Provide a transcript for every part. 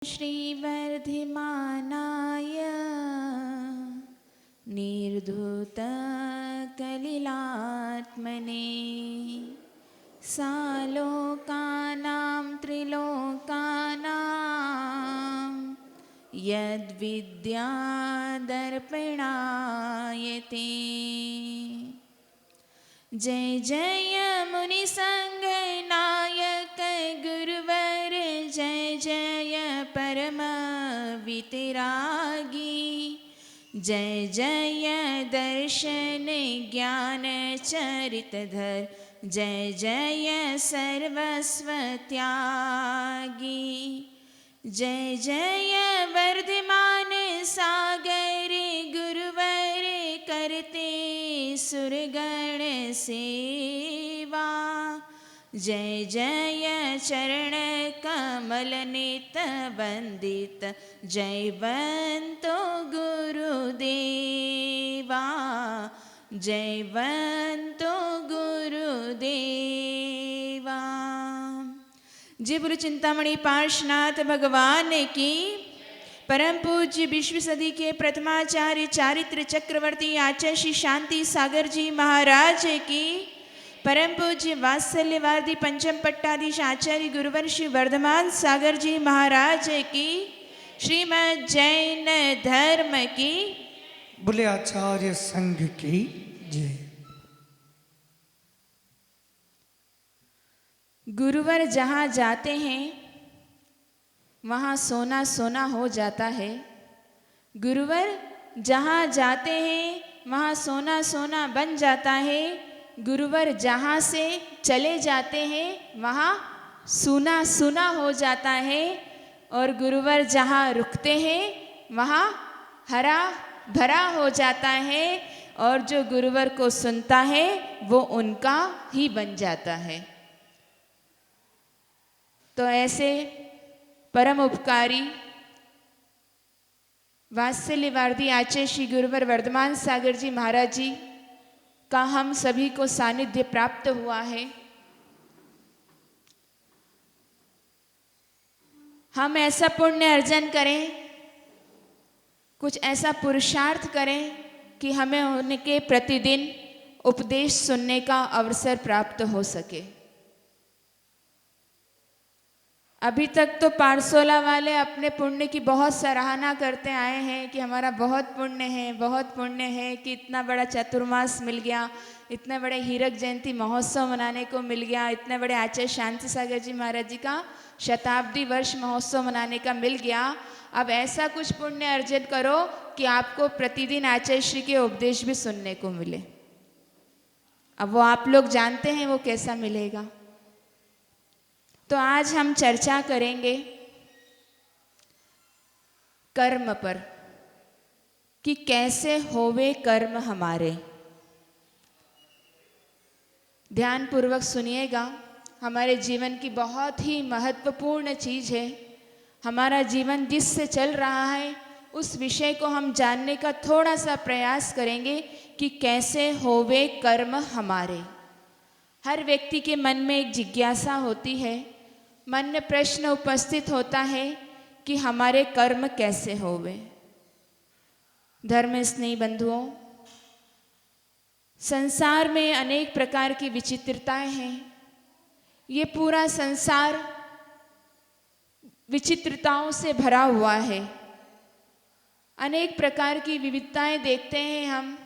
श्रीवर्धिमानाय निर्धूतकलिलात्मने सालोकानां त्रिलोकानां यद्विद्यादर्पणायते। जय जय मुनिसंगनायक गुरुवर, जय जय परम वितरागी, जय जय दर्शन ज्ञान चरितधर, जय जय सर्वस्व त्यागी। जय जय वर्धमान सागर गुरुवर, करते सुरगण सेवा। जय जय चरण कमल नित वंदित, जयवंतो गुरुदेवा, जयवंतो गुरुदेवा। जय गुरु चिंतामणि पार्श्वनाथ भगवान की। परम पूज्य विश्व सदी के प्रथमाचार्य चारित्र चक्रवर्ती आचार्य श्री शांति सागर जी महाराज की। परम पूज्य वात्सल्यवादी पंचम पट्टाधीश आचार्य गुरुवर श्री वर्धमान सागर जी महाराज की। श्रीमद् जैन धर्म की। बोले आचार्य संघ की जय। गुरुवर जहाँ जाते हैं वहाँ सोना सोना हो जाता है। गुरुवर जहाँ जाते हैं वहाँ सोना सोना बन जाता है। गुरुवर जहाँ से चले जाते हैं वहाँ सूना सूना हो जाता है। और गुरुवर जहाँ रुकते हैं वहाँ हरा भरा हो जाता है। और जो गुरुवर को सुनता है वो उनका ही बन जाता है। तो ऐसे परम उपकारी वात्सल्यवादी आचार्य श्री गुरुवर वर्धमान सागर जी महाराज जी का हम सभी को सानिध्य प्राप्त हुआ है। हम ऐसा पुण्य अर्जन करें, कुछ ऐसा पुरुषार्थ करें कि हमें उनके प्रतिदिन उपदेश सुनने का अवसर प्राप्त हो सके। अभी तक तो पारसोला वाले अपने पुण्य की बहुत सराहना करते आए हैं कि हमारा बहुत पुण्य है, बहुत पुण्य है कि इतना बड़ा चतुर्मास मिल गया, इतने बड़े हीरक जयंती महोत्सव मनाने को मिल गया, इतने बड़े आचार्य शांति सागर जी महाराज जी का शताब्दी वर्ष महोत्सव मनाने का मिल गया। अब ऐसा कुछ पुण्य अर्जन करो कि आपको प्रतिदिन आचार्य श्री के उपदेश भी सुनने को मिले। अब वो आप लोग जानते हैं वो कैसा मिलेगा। तो आज हम चर्चा करेंगे कर्म पर कि कैसे होवे कर्म हमारे। ध्यान पूर्वक सुनिएगा, हमारे जीवन की बहुत ही महत्वपूर्ण चीज़ है। हमारा जीवन जिससे चल रहा है उस विषय को हम जानने का थोड़ा सा प्रयास करेंगे कि कैसे होवे कर्म हमारे। हर व्यक्ति के मन में एक जिज्ञासा होती है, मन में प्रश्न उपस्थित होता है कि हमारे कर्म कैसे होवे। धर्म स्नेही बंधुओं, संसार में अनेक प्रकार की विचित्रताएं हैं। ये पूरा संसार विचित्रताओं से भरा हुआ है। अनेक प्रकार की विविधताएं देखते हैं हम।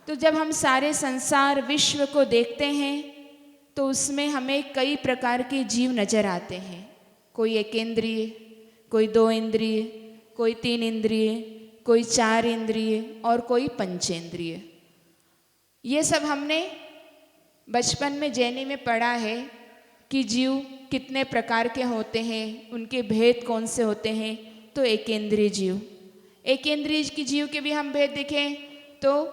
तो जब हम सारे संसार विश्व को देखते हैं तो उसमें हमें कई प्रकार के जीव नजर आते हैं। कोई एक इंद्रिय, कोई दो इंद्रिय, कोई तीन इंद्रिय, कोई चार इंद्रिय और कोई पंचेंद्रिय। ये सब हमने बचपन में जैनी में पढ़ा है कि जीव कितने प्रकार के होते हैं, उनके भेद कौन से होते हैं। तो एकेंद्रिय जीव, एकेंद्रिय की जीव के भी हम भेद देखें तो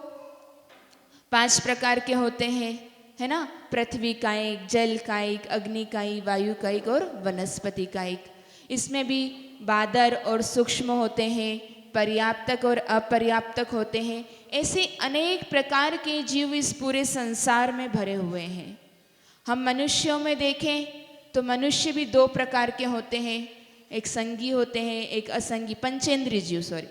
5 प्रकार के होते हैं, है ना। पृथ्वी कायिक, जल कायिक, अग्नि कायिक, वायु कायिक और वनस्पति कायिक। इसमें भी बादर और सूक्ष्म होते हैं, पर्याप्तक और अपर्याप्तक होते हैं। ऐसे अनेक प्रकार के जीव इस पूरे संसार में भरे हुए हैं। हम मनुष्यों में देखें तो मनुष्य भी 2 प्रकार के होते हैं, एक संगी होते हैं, एक असंगी, पंचेंद्रिय जीव, सॉरी,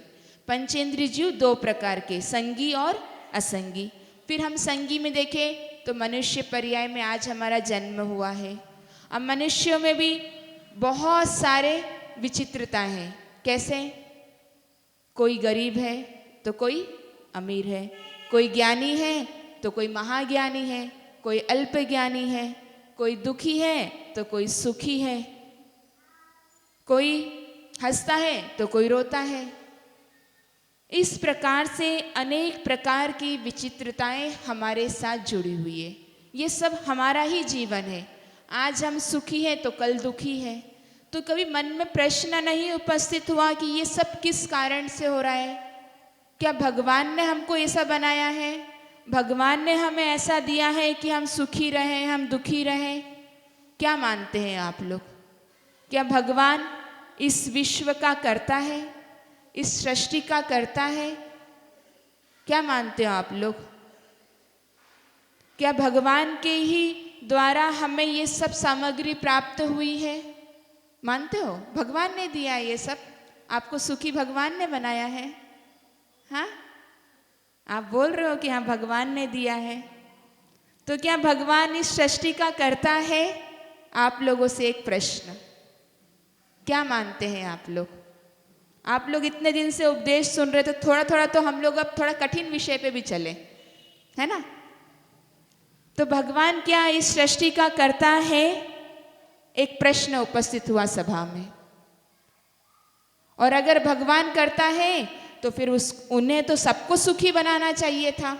पंचेंद्रिय जीव दो प्रकार के, संगी और असंगी। फिर हम संगी में देखें तो मनुष्य पर्याय में आज हमारा जन्म हुआ है। अब मनुष्यों में भी बहुत सारे विचित्रता हैं। कैसे? कोई गरीब है तो कोई अमीर है, कोई ज्ञानी है तो कोई महाज्ञानी है, कोई अल्प ज्ञानी है, कोई दुखी है तो कोई सुखी है, कोई हंसता है तो कोई रोता है। इस प्रकार से अनेक प्रकार की विचित्रताएं हमारे साथ जुड़ी हुई है। ये सब हमारा ही जीवन है। आज हम सुखी हैं तो कल दुखी है। तो कभी मन में प्रश्न नहीं उपस्थित हुआ कि ये सब किस कारण से हो रहा है? क्या भगवान ने हमको ऐसा बनाया है? भगवान ने हमें ऐसा दिया है कि हम सुखी रहें, हम दुखी रहें? क्या मानते हैं आप लोग? क्या भगवान इस विश्व का कर्ता है, इस सृष्टि का कर्ता है? क्या मानते हो आप लोग? क्या भगवान के ही द्वारा हमें ये सब सामग्री प्राप्त हुई है? मानते हो? भगवान ने दिया ये सब, आपको सुखी भगवान ने बनाया है। हाँ, आप बोल रहे हो कि हाँ भगवान ने दिया है। तो क्या भगवान इस सृष्टि का कर्ता है? आप लोगों से एक प्रश्न, क्या मानते हैं आप लोग? आप लोग इतने दिन से उपदेश सुन रहे, तो थोड़ा थोड़ा तो हम लोग अब थोड़ा कठिन विषय पे भी चले, है ना? तो भगवान क्या इस सृष्टि का कर्ता है? एक प्रश्न उपस्थित हुआ सभा में। और अगर भगवान करता है तो फिर उन्हें तो सबको सुखी बनाना चाहिए था।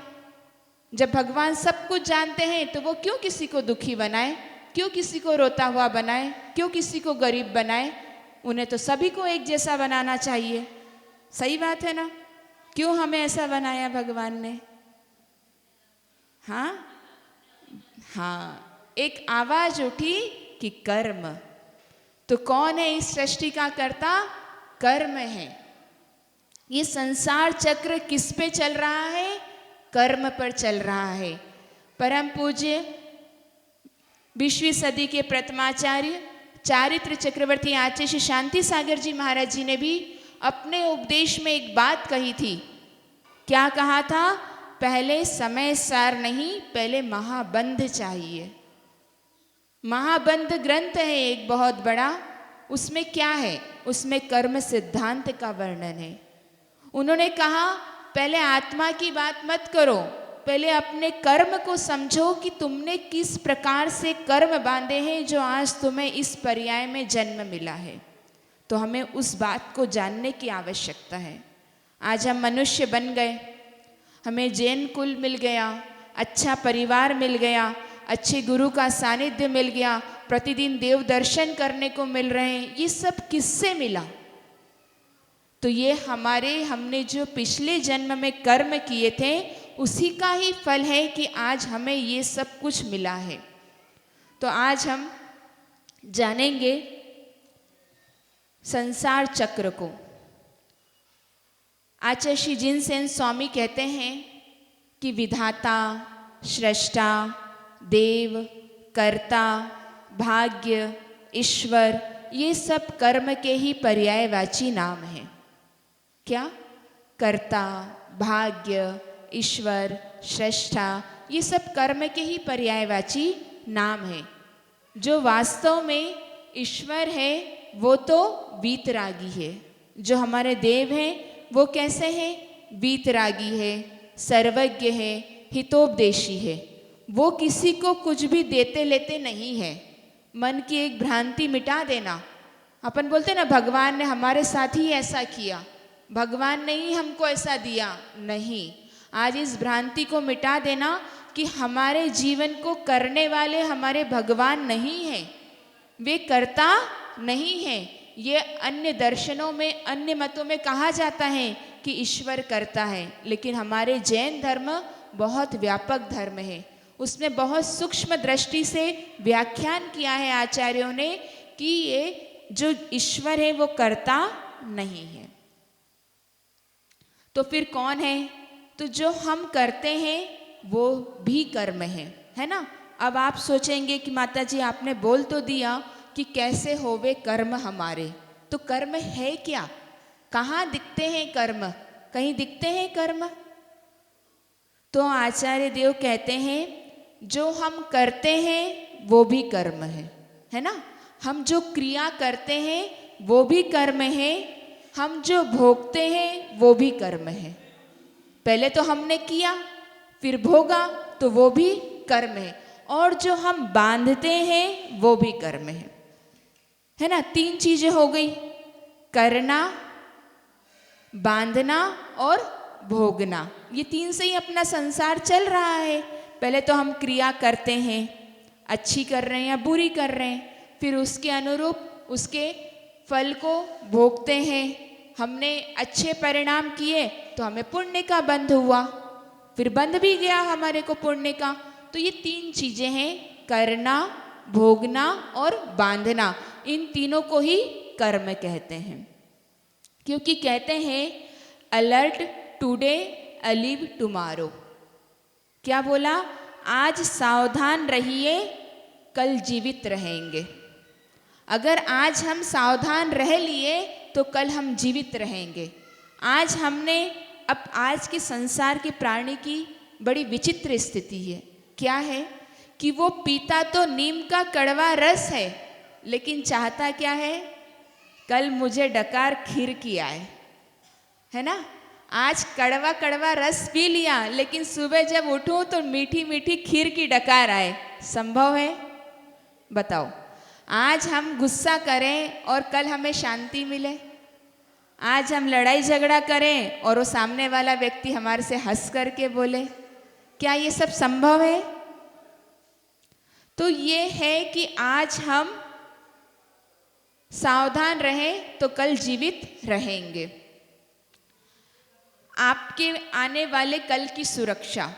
जब भगवान सब कुछ जानते हैं तो वो क्यों किसी को दुखी बनाए, क्यों किसी को रोता हुआ बनाए, क्यों किसी को गरीब बनाए? उन्हें तो सभी को एक जैसा बनाना चाहिए। सही बात है ना? क्यों हमें ऐसा बनाया भगवान ने? हाँ हाँ, एक आवाज उठी कि कर्म। तो कौन है इस सृष्टि का कर्ता? कर्म है। ये संसार चक्र किस पे चल रहा है? कर्म पर चल रहा है। परम पूज्य 20वीं सदी के प्रथमाचार्य चारित्र चक्रवर्ती आचार्य श्री शांति सागर जी महाराज जी ने भी अपने उपदेश में एक बात कही थी। क्या कहा था? पहले समय सार नहीं, पहले महाबंध चाहिए। महाबंध ग्रंथ है एक बहुत बड़ा। उसमें क्या है? उसमें कर्म सिद्धांत का वर्णन है। उन्होंने कहा पहले आत्मा की बात मत करो, पहले अपने कर्म को समझो कि तुमने किस प्रकार से कर्म बांधे हैं जो आज तुम्हें इस पर्याय में जन्म मिला है। तो हमें उस बात को जानने की आवश्यकता है। आज हम मनुष्य बन गए, हमें जैन कुल मिल गया, अच्छा परिवार मिल गया, अच्छे गुरु का सानिध्य मिल गया, प्रतिदिन देव दर्शन करने को मिल रहे हैं। ये सब किससे मिला? तो ये हमने जो पिछले जन्म में कर्म किए थे उसी का ही फल है कि आज हमें ये सब कुछ मिला है। तो आज हम जानेंगे संसार चक्र को। आचार्य श्री जिनसेन स्वामी कहते हैं कि विधाता, सृष्टा, देव, कर्ता, भाग्य, ईश्वर, ये सब कर्म के ही पर्यायवाची नाम हैं। क्या? कर्ता, भाग्य, ईश्वर, सृष्टा, ये सब कर्म के ही पर्यायवाची नाम है। जो वास्तव में ईश्वर है वो तो वीतरागी है। जो हमारे देव हैं वो कैसे हैं? वीतरागी है, सर्वज्ञ है, हितोपदेशी है। वो किसी को कुछ भी देते लेते नहीं है। मन की एक भ्रांति मिटा देना। अपन बोलते ना भगवान ने हमारे साथ ही ऐसा किया, भगवान ने ही हमको ऐसा दिया। नहीं, आज इस भ्रांति को मिटा देना कि हमारे जीवन को करने वाले हमारे भगवान नहीं हैं, वे कर्ता नहीं हैं। ये अन्य दर्शनों में, अन्य मतों में कहा जाता है कि ईश्वर कर्ता है, लेकिन हमारे जैन धर्म बहुत व्यापक धर्म है। उसमें बहुत सूक्ष्म दृष्टि से व्याख्यान किया है आचार्यों ने कि ये जो ईश्वर है वो कर्ता नहीं है। तो फिर कौन है? तो जो हम करते हैं वो भी कर्म है ना? अब आप सोचेंगे कि माता जी आपने बोल तो दिया कि कैसे होवे कर्म हमारे, तो कर्म है क्या? कहाँ दिखते हैं कर्म? कहीं दिखते हैं कर्म? तो आचार्य देव कहते हैं जो हम करते हैं वो भी कर्म है ना? हम जो क्रिया करते हैं वो भी कर्म है, हम जो भोगते हैं वो भी कर्म है। पहले तो हमने किया फिर भोगा तो वो भी कर्म है, और जो हम बांधते हैं वो भी कर्म है ना? 3 चीजें हो गई, करना, बांधना और भोगना। ये 3 से ही अपना संसार चल रहा है। पहले तो हम क्रिया करते हैं, अच्छी कर रहे हैं या बुरी कर रहे हैं, फिर उसके अनुरूप उसके फल को भोगते हैं। हमने अच्छे परिणाम किए तो हमें पुण्य का बंध हुआ, फिर बंध भी गया हमारे को पुण्य का। तो ये 3 चीजें हैं, करना, भोगना और बांधना। इन तीनों को ही कर्म कहते हैं, क्योंकि कहते हैं अलर्ट टुडे अलिव टुमारो। क्या बोला? आज सावधान रहिए, कल जीवित रहेंगे। अगर आज हम सावधान रह लिए तो कल हम जीवित रहेंगे। आज हमने अब आज के संसार के प्राणी की बड़ी विचित्र स्थिति है। क्या है कि वो पीता तो नीम का कड़वा रस है, लेकिन चाहता क्या है? कल मुझे डकार खीर की आए, है ना? आज कड़वा कड़वा रस पी लिया, लेकिन सुबह जब उठूं तो मीठी मीठी खीर की डकार आए। संभव है? बताओ। आज हम गुस्सा करें और कल हमें शांति मिले। आज हम लड़ाई झगड़ा करें और वो सामने वाला व्यक्ति हमारे से हंस करके बोले। क्या ये सब संभव है? तो ये है कि आज हम सावधान रहें तो कल जीवित रहेंगे। आपके आने वाले कल की सुरक्षा,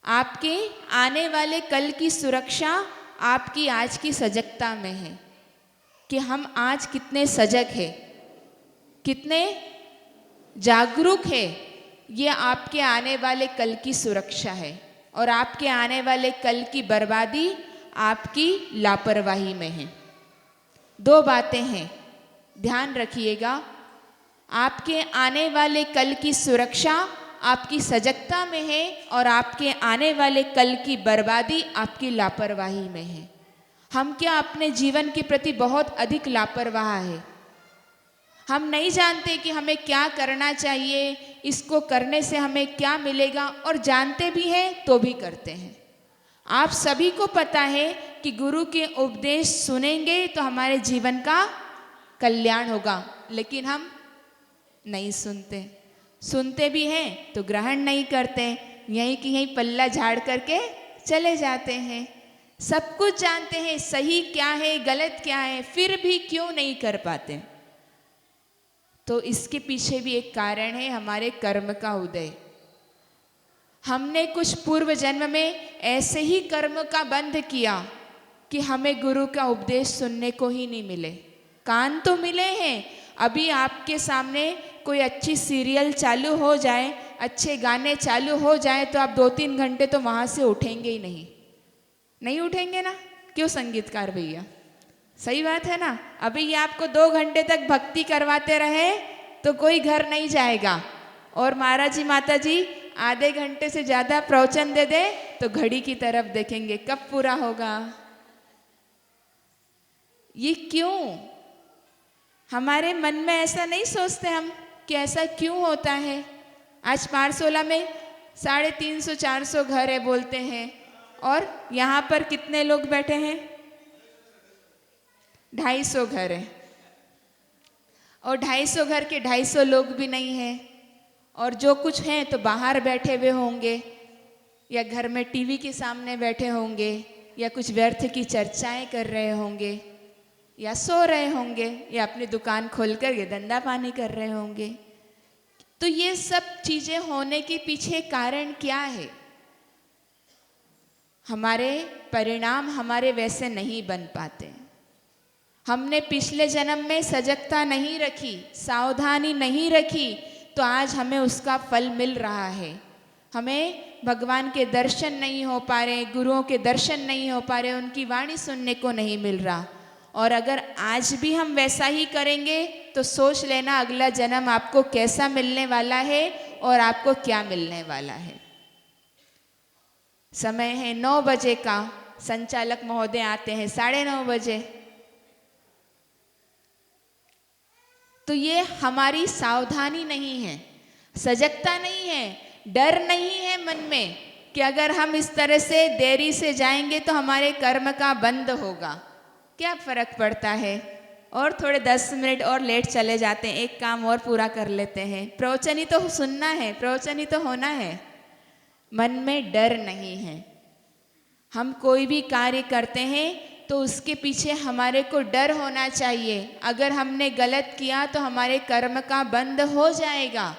आपके आने वाले कल की सुरक्षा आपकी आज की सजगता में है कि हम आज कितने सजग हैं, कितने जागरूक है। ये आपके आने वाले कल की सुरक्षा है, और आपके आने वाले कल की बर्बादी आपकी लापरवाही में है। 2 बातें हैं, ध्यान रखिएगा। आपके आने वाले कल की सुरक्षा आपकी सजगता में है, और आपके आने वाले कल की बर्बादी आपकी लापरवाही में है। हम क्या अपने जीवन के प्रति बहुत अधिक लापरवाह है? हम नहीं जानते कि हमें क्या करना चाहिए, इसको करने से हमें क्या मिलेगा, और जानते भी हैं तो भी करते हैं। आप सभी को पता है कि गुरु के उपदेश सुनेंगे तो हमारे जीवन का कल्याण होगा, लेकिन हम नहीं सुनते। सुनते भी हैं तो ग्रहण नहीं करते, यहीं कि यहीं पल्ला झाड़ करके चले जाते हैं। सब कुछ जानते हैं सही क्या है गलत क्या है, फिर भी क्यों नहीं कर पाते? तो इसके पीछे भी एक कारण है, हमारे कर्म का उदय। हमने कुछ पूर्व जन्म में ऐसे ही कर्म का बंध किया कि हमें गुरु का उपदेश सुनने को ही नहीं मिले। कान तो मिले हैं, अभी आपके सामने कोई अच्छी सीरियल चालू हो जाए, अच्छे गाने चालू हो जाए, तो आप 2-3 घंटे तो वहाँ से उठेंगे ही नहीं उठेंगे ना? क्यों संगीतकार भैया? सही बात है ना? अभी ये आपको 2 घंटे तक भक्ति करवाते रहे तो कोई घर नहीं जाएगा, और महाराज जी माता जी आधे घंटे से ज़्यादा प्रवचन दे दे तो घड़ी की तरफ देखेंगे कब पूरा होगा। ये क्यों? हमारे मन में ऐसा नहीं सोचते हम कि ऐसा क्यों होता है? आज पारसोला में 350-400 घर है बोलते हैं, और यहाँ पर कितने लोग बैठे हैं? 250 घर है, और 250 घर के 250 लोग भी नहीं हैं, और जो कुछ हैं तो बाहर बैठे हुए होंगे, या घर में टीवी के सामने बैठे होंगे, या कुछ व्यर्थ की चर्चाएं कर रहे होंगे, या सो रहे होंगे, या अपनी दुकान खोलकर के धंधा पानी कर रहे होंगे। तो ये सब चीजें होने के पीछे कारण क्या है? हमारे परिणाम हमारे वैसे नहीं बन पाते। हमने पिछले जन्म में सजगता नहीं रखी, सावधानी नहीं रखी, तो आज हमें उसका फल मिल रहा है। हमें भगवान के दर्शन नहीं हो पा रहे, गुरुओं के दर्शन नहीं हो पा रहे, उनकी वाणी सुनने को नहीं मिल रहा, और अगर आज भी हम वैसा ही करेंगे तो सोच लेना अगला जन्म आपको कैसा मिलने वाला है और आपको क्या मिलने वाला है। समय है 9 बजे का, संचालक महोदय आते हैं 9:30 बजे। तो ये हमारी सावधानी नहीं है, सजगता नहीं है, डर नहीं है मन में कि अगर हम इस तरह से देरी से जाएंगे तो हमारे कर्म का बंद होगा। क्या फर्क पड़ता है, और थोड़े 10 मिनट और लेट चले जाते हैं, एक काम और पूरा कर लेते हैं, प्रवचन ही तो सुनना है, प्रवचन ही तो होना है। मन में डर नहीं है। हम कोई भी कार्य करते हैं तो उसके पीछे हमारे को डर होना चाहिए। अगर हमने गलत किया तो हमारे कर्म का बंध हो जाएगा।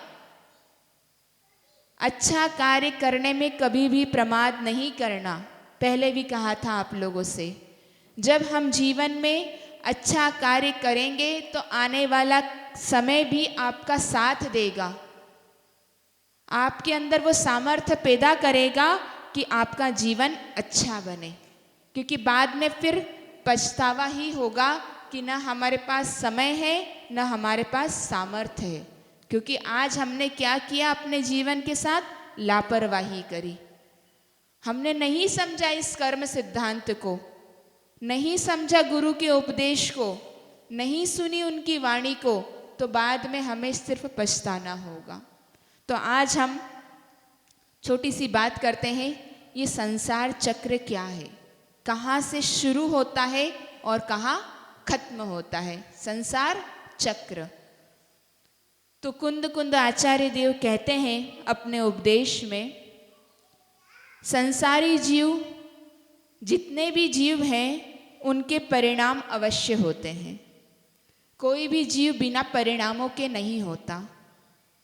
अच्छा कार्य करने में कभी भी प्रमाद नहीं करना। पहले भी कहा था आप लोगों से, जब हम जीवन में अच्छा कार्य करेंगे तो आने वाला समय भी आपका साथ देगा, आपके अंदर वो सामर्थ्य पैदा करेगा कि आपका जीवन अच्छा बने। क्योंकि बाद में फिर पछतावा ही होगा कि न हमारे पास समय है न हमारे पास सामर्थ्य है। क्योंकि आज हमने क्या किया, अपने जीवन के साथ लापरवाही करी। हमने नहीं समझा इस कर्म सिद्धांत को, नहीं समझा गुरु के उपदेश को, नहीं सुनी उनकी वाणी को, तो बाद में हमें सिर्फ पछताना होगा। तो आज हम छोटी सी बात करते हैं, ये संसार चक्र क्या है, कहाँ से शुरू होता है और कहाँ खत्म होता है संसार चक्र। तो कुंद कुंद आचार्य देव कहते हैं अपने उपदेश में, संसारी जीव जितने भी जीव हैं उनके परिणाम अवश्य होते हैं। कोई भी जीव बिना परिणामों के नहीं होता।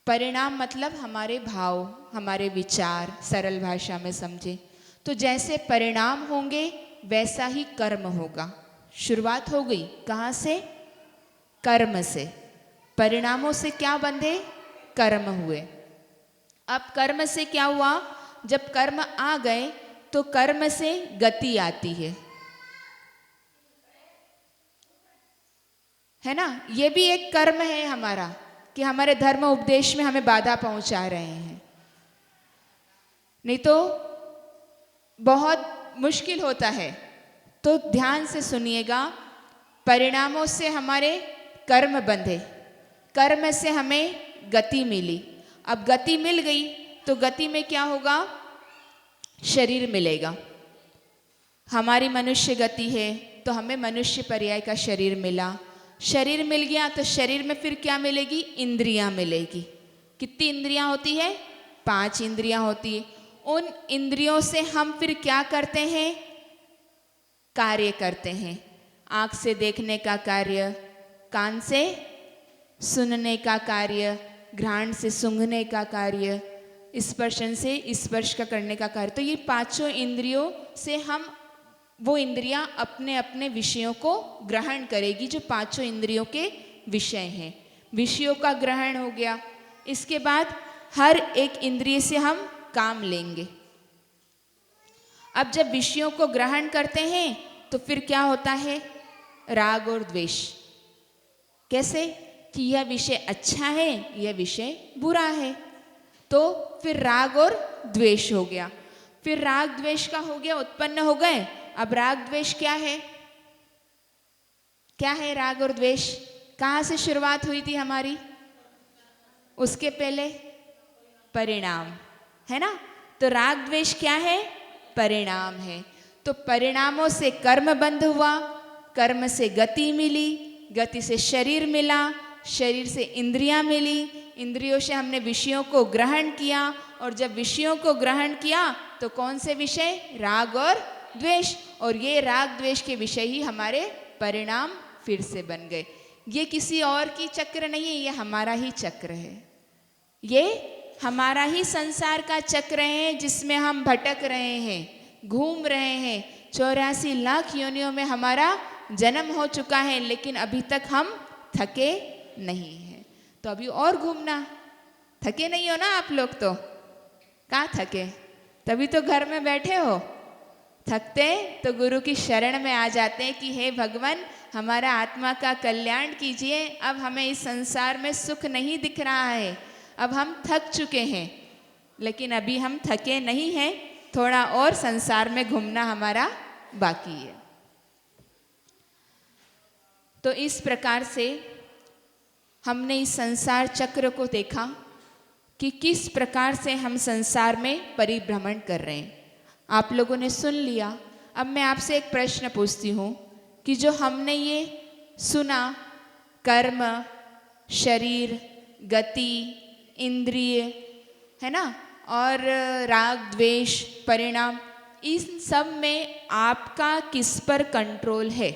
परिणाम मतलब हमारे भाव, हमारे विचार, सरल भाषा में समझे तो जैसे परिणाम होंगे वैसा ही कर्म होगा। शुरुआत हो गई कहाँ से, कर्म से। परिणामों से क्या बंधे, कर्म हुए। अब कर्म से क्या हुआ, जब कर्म आ गए तो कर्म से गति आती है ना। ये भी एक कर्म है हमारा कि हमारे धर्म उपदेश में हमें बाधा पहुंचा रहे हैं, नहीं तो बहुत मुश्किल होता है। तो ध्यान से सुनिएगा, परिणामों से हमारे कर्म बंधे, कर्म से हमें गति मिली। अब गति मिल गई तो गति में क्या होगा, शरीर मिलेगा। हमारी मनुष्य गति है तो हमें मनुष्य पर्याय का शरीर मिला। शरीर मिल गया तो शरीर में फिर क्या मिलेगी, इंद्रियां मिलेगी। कितनी इंद्रियां होती है, 5 इंद्रियां होती है। उन इंद्रियों से हम फिर क्या करते हैं, कार्य करते हैं। आँख से देखने का कार्य, कान से सुनने का कार्य, घ्राण से सूंघने का कार्य, स्पर्शन से स्पर्श का करने का कार्य। तो ये 5 इंद्रियों से हम, वो इंद्रियां अपने अपने विषयों को ग्रहण करेगी जो 5 इंद्रियों के विषय हैं। विषयों का ग्रहण हो गया, इसके बाद हर एक इंद्रिय से हम काम लेंगे। अब जब विषयों को ग्रहण करते हैं तो फिर क्या होता है, राग और द्वेष। कैसे कि यह विषय अच्छा है, यह विषय बुरा है, तो फिर राग और द्वेष हो गया। फिर राग द्वेष का हो गया, उत्पन्न हो गए। अब राग द्वेष क्या है, क्या है राग और द्वेष, कहाँ से शुरुआत हुई थी हमारी, उसके पहले परिणाम है ना। तो राग द्वेष क्या है, परिणाम है। तो परिणामों से कर्म बंध हुआ, कर्म से गति मिली, गति से शरीर मिला, शरीर से इंद्रियां मिली, इंद्रियों से हमने विषयों को ग्रहण किया, और जब विषयों को ग्रहण किया तो कौन से विषय, राग और द्वेष। और ये राग द्वेष के विषय ही हमारे परिणाम फिर से बन गए। ये किसी और की चक्र नहीं है, ये हमारा ही चक्र है। ये हमारा ही संसार का चक्र है जिसमें हम भटक रहे हैं, घूम रहे हैं। 84 लाख योनियों में हमारा जन्म हो चुका है, लेकिन अभी तक हम थके नहीं हैं। तो अभी और घूमना, थके नहीं हो ना आप लोग, तो कहाँ थके, तभी तो घर में बैठे हो। थकते तो गुरु की शरण में आ जाते हैं कि हे भगवान हमारा आत्मा का कल्याण कीजिए। अब हमें इस संसार में सुख नहीं दिख रहा है, अब हम थक चुके हैं, लेकिन अभी हम थके नहीं हैं, थोड़ा और संसार में घूमना हमारा बाकी है। तो इस प्रकार से हमने इस संसार चक्र को देखा कि किस प्रकार से हम संसार में परिभ्रमण कर रहे हैं। आप लोगों ने सुन लिया। अब मैं आपसे एक प्रश्न पूछती हूँ कि जो हमने ये सुना, कर्म, शरीर, गति, इंद्रिय, है ना, और राग, द्वेष, परिणाम, इन सब में आपका किस पर कंट्रोल है?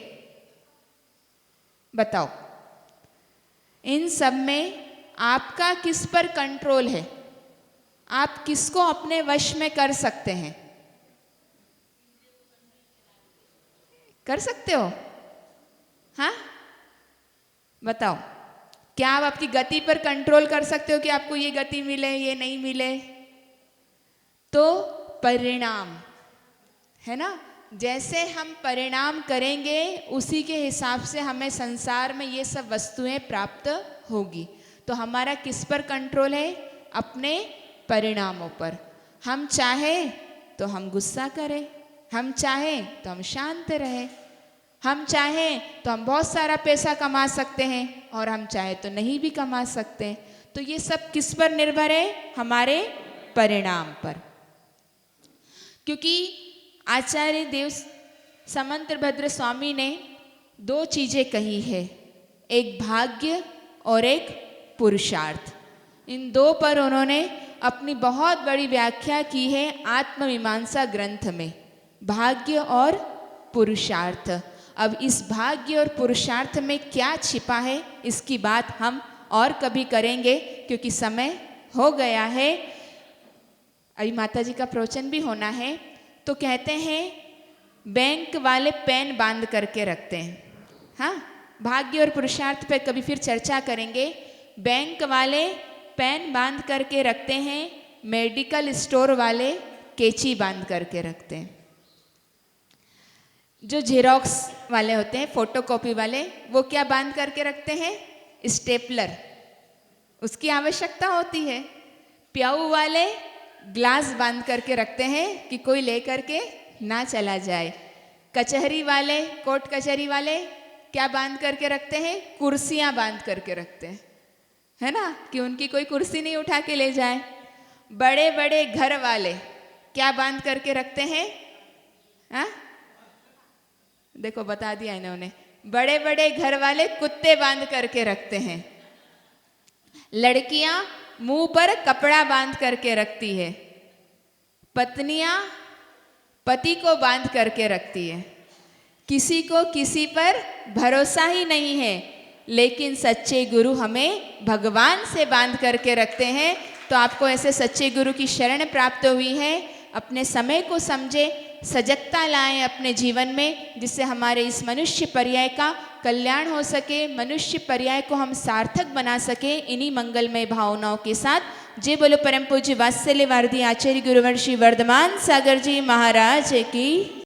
बताओ, इन सब में आपका किस पर कंट्रोल है? आप किसको अपने वश में कर सकते हैं? कर सकते हो? हाँ, बताओ, क्या आप आपकी गति पर कंट्रोल कर सकते हो कि आपको ये गति मिले, ये नहीं मिले? तो परिणाम, है ना, जैसे हम परिणाम करेंगे उसी के हिसाब से हमें संसार में ये सब वस्तुएं प्राप्त होगी। तो हमारा किस पर कंट्रोल है? अपने परिणामों पर। हम चाहे तो हम गुस्सा करें, हम चाहें तो हम शांत रहें, हम चाहें तो हम बहुत सारा पैसा कमा सकते हैं और हम चाहे तो नहीं भी कमा सकते। तो ये सब किस पर निर्भर है? हमारे परिणाम पर। क्योंकि आचार्य देव समंतभद्र स्वामी ने दो चीज़ें कही है, एक भाग्य और एक पुरुषार्थ। इन दो पर उन्होंने अपनी बहुत बड़ी व्याख्या की है आत्ममीमांसा ग्रंथ में, भाग्य और पुरुषार्थ। अब इस भाग्य और पुरुषार्थ में क्या छिपा है, इसकी बात हम और कभी करेंगे, क्योंकि समय हो गया है। अभी माता जी का प्रवचन भी होना है। तो कहते हैं बैंक वाले पेन बांध करके रखते हैं। हाँ, भाग्य और पुरुषार्थ पे कभी फिर चर्चा करेंगे। बैंक वाले पेन बांध करके रखते हैं, मेडिकल स्टोर वाले कैंची बांध करके रखते हैं। जो जेरोक्स वाले होते हैं, फोटोकॉपी वाले, वो क्या बांध करके रखते हैं? स्टेपलर, उसकी आवश्यकता होती है। प्याऊ वाले ग्लास बांध करके रखते हैं कि कोई ले करके ना चला जाए। कचहरी वाले, कोर्ट कचहरी वाले क्या बांध करके रखते हैं? कुर्सियां बांध करके रखते हैं, है ना, कि उनकी कोई कुर्सी नहीं उठा के ले जाए। बड़े बड़े घर वाले क्या बांध करके रखते हैं? हाँ, देखो बता दिया इन्होंने। बड़े बड़े घर वाले कुत्ते बांध करके रखते हैं। लड़कियां मुंह पर कपड़ा बांध करके रखती है। पत्नियां पति को बांध करके रखती है। किसी को किसी पर भरोसा ही नहीं है, लेकिन सच्चे गुरु हमें भगवान से बांध करके रखते हैं। तो आपको ऐसे सच्चे गुरु की शरण प्राप्त हुई है। अपने समय को समझे, सजगता लाएं अपने जीवन में, जिससे हमारे इस मनुष्य पर्याय का कल्याण हो सके, मनुष्य पर्याय को हम सार्थक बना सके। इन्हीं मंगलमय भावनाओं के साथ जय बोलो परम पूज्य वात्सल्य वारधी आचार्य गुरुवर श्री वर्धमान सागर जी महाराज की।